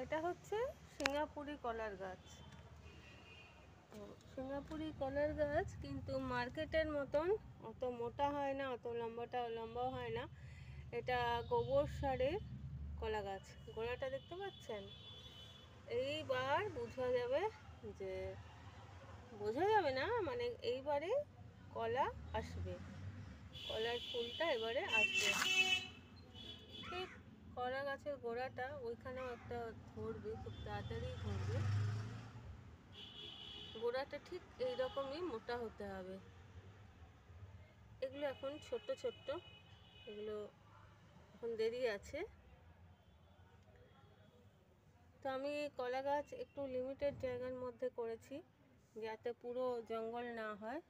এটা হচ্ছে সিঙ্গাপুরি কলার গাছ। সিঙ্গাপুরি কলার গাছ কিন্তু মার্কেটের মতন অত মোটা হয় না, অত লম্বাও হয় না। এটা গোবর সারের কলা গাছ। গোড়াটা দেখতে পাচ্ছেন? এইবার বোঝা যাবে না, মানে এইবারে কলা আসবে, কলার ফুলটা এবারে আসবে। ঠিক কলা গাছের গোড়াটা ওইখানেও একটা ধরবে, খুব তাড়াতাড়ি ধরবে। গোড়াটা ঠিক এইরকমই মোটা হতে হবে। এগুলো এখন ছোট্ট ছোট্ট, এগুলো এখন দেরি আছে। তো আমি কলা গাছ একটু লিমিটেড জায়গার মধ্যে করেছি, যাতে পুরো জঙ্গল না হয়।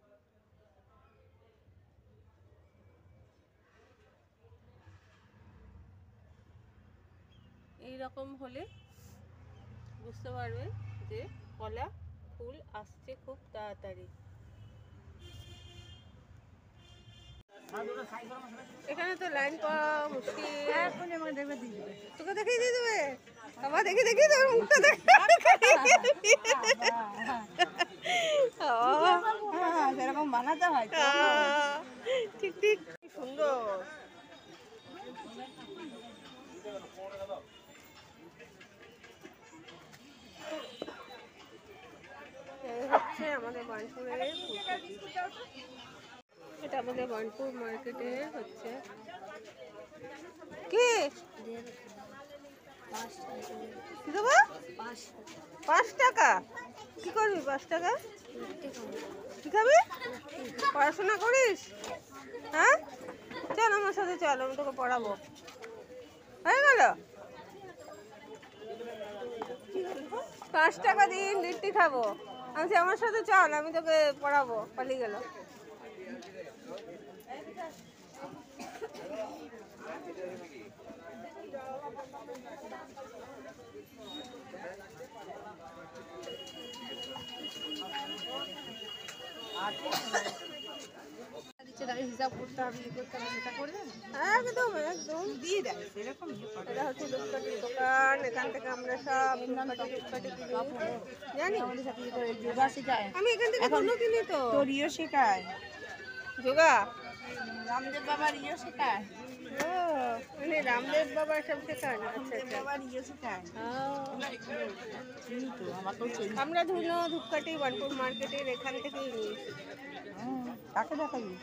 এই রকম হলে বুঝতে পারবেন যে কলা ফুল আসছে খুব তাড়াতাড়ি। এখানে তো লাইন পাওয়া মুশকিল। তোকে দেখিয়ে দিয়ে দেবে, বাবা দেখি তোর মুখটা সেরকম বানাতে হয়। ঠিক ঠিক, সুন্দর। এই হচ্ছে আমাদের বার্নপুরের ফুলকপি। এটা আমাদের বার্নপুর মার্কেটে হচ্ছে কি দেবো 5 টাকা। কি করবি 5 টাকা? কি খাবি? পড়াশোনা করিস? হ্যাঁ, চল আমার সাথে চল, আমি তোকে পড়াবো। হয়ে গেল? 5 টাকা দিন লিট্টি খাবো। আমি আমার সাথে চল, আমি তোকে পড়াবো। পালিয়ে গেল। হিসাব করতে হবে, সেটা করবে একদম একদম দিয়ে দেয় সেরকম। এটা হচ্ছে ধূপকাঠির দোকান। এখান থেকে আমরা সব ধূপকাঠি কিনি, জানি। যোগা শেখায়, আমি এখান থেকে কোনো কিনি তো। তোর ইয়ে শেখায়, যোগা। রামদেব বাবার ইয়ে শেখায়। ও মানে রামদেব বাবা সব শেখান। আচ্ছা আচ্ছা, বাবার ইয়ে শেখায়। আমরা ধূপকাঠি বার্নপুর মার্কেটের এখান থেকেই নিই। কাকে দেখাবি?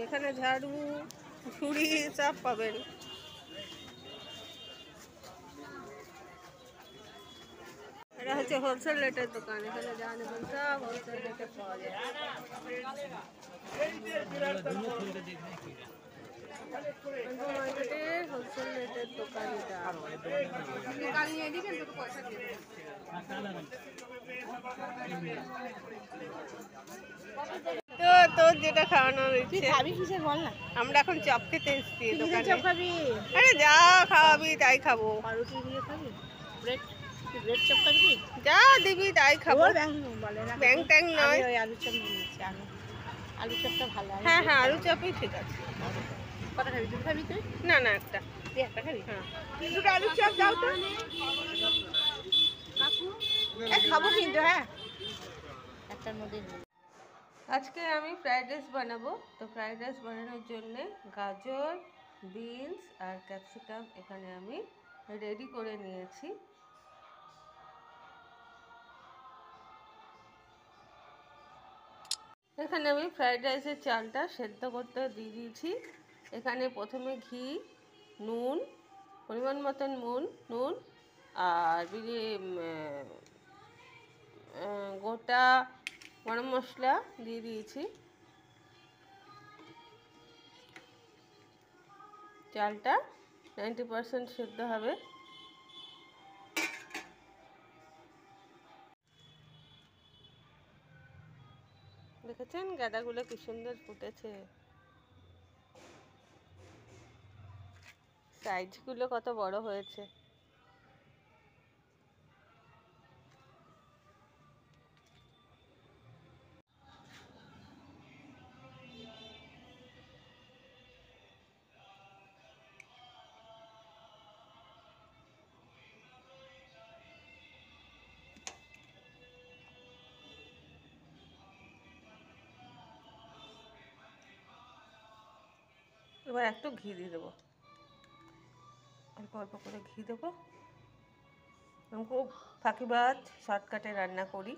এখানে ঝাড়ু, ছুরি সব পাবেন। এটা হচ্ছে হোলসেল রেটের দোকান। এখানে যা নেবেন সব হোলসেল রেটে পাওয়া যায়। মার্কেটের হোলসেল রেটের দোকান এটা। তো তোর যেটা খাওয়ানোর ইচ্ছে খাবি কিসে বল না? আমরা এখন চপ খেতে এসেছি দোকানে। চপ খাবি? আরে যা খাওয়াবি তাই খাবো। পাউরুটি দিয়ে খাবি? ব্রেড চপ খাবি? যা দিবি তাই খাবো। ব্যাং ট্যাং নয়। আলু চপ নিয়েছি। আলু চপটা ভালো। হ্যাঁ হ্যাঁ, আলু চপই ঠিক আছে। কটা খাবি? দুটো খাবি তুই? না না, একটা। তুই একটা খাবি? হ্যাঁ, দুটো আলু চপ দাও তো। খাবো কিন্তু, হ্যাঁ একটার মধ্যে। আজকে আমি ফ্রাইড রাইস বানাবো। তো ফ্রাইড রাইস বানানোর জন্য গাজর, বিনস আর ক্যাপসিকাম এখানে আমি রেডি করে নিয়েছি। এখানে আমি ফ্রাইড রাইসের চালটা সেদ্ধ করতে দিয়ে দিয়েছি। এখানে প্রথমে ঘি, নুন, পরিমাণ মতন নুন আর গোটা গরম মশলা দিয়ে দিয়েছি। চালটা 90% সেদ্ধ হবে। দেখেছেন গাঁদাগুলো কি সুন্দর ফুটেছে, সাইজগুলো কত বড় হয়েছে। এবার একটু ঘি দিয়ে দেবো, অল্প অল্প করে ঘি দেবো। আমি খুব ফাঁকিবাজ শর্টকাটে রান্না করি।